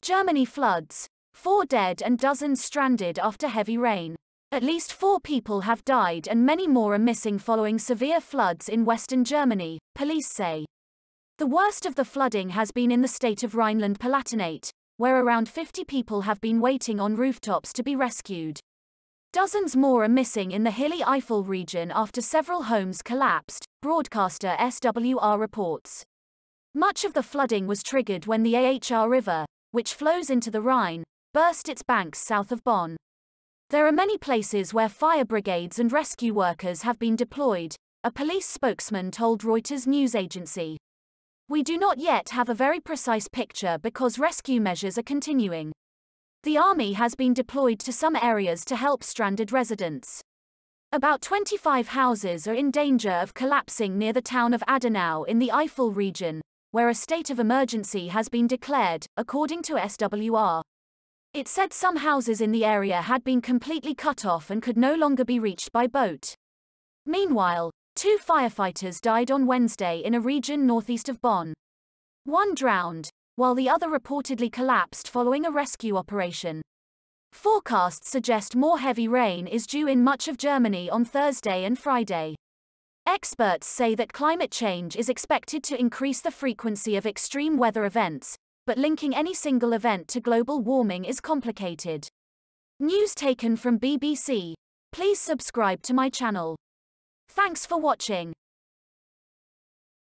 Germany floods. 4 dead and dozens stranded after heavy rain. At least 4 people have died and many more are missing following severe floods in western Germany, police say. The worst of the flooding has been in the state of Rhineland-Palatinate, where around 50 people have been waiting on rooftops to be rescued. Dozens more are missing in the hilly Eifel region after several homes collapsed, broadcaster SWR reports. Much of the flooding was triggered when the Ahr River, which flows into the Rhine, burst its banks south of Bonn. There are many places where fire brigades and rescue workers have been deployed, a police spokesman told Reuters news agency. We do not yet have a very precise picture because rescue measures are continuing. The army has been deployed to some areas to help stranded residents. About 25 houses are in danger of collapsing near the town of Adenau in the Eifel region, where a state of emergency has been declared, according to SWR. It said some houses in the area had been completely cut off and could no longer be reached by boat. Meanwhile, 2 firefighters died on Wednesday in a region northeast of Bonn. One drowned, while the other reportedly collapsed following a rescue operation. Forecasts suggest more heavy rain is due in much of Germany on Thursday and Friday. Experts say that climate change is expected to increase the frequency of extreme weather events, but linking any single event to global warming is complicated. News taken from BBC. Please subscribe to my channel. Thanks for watching.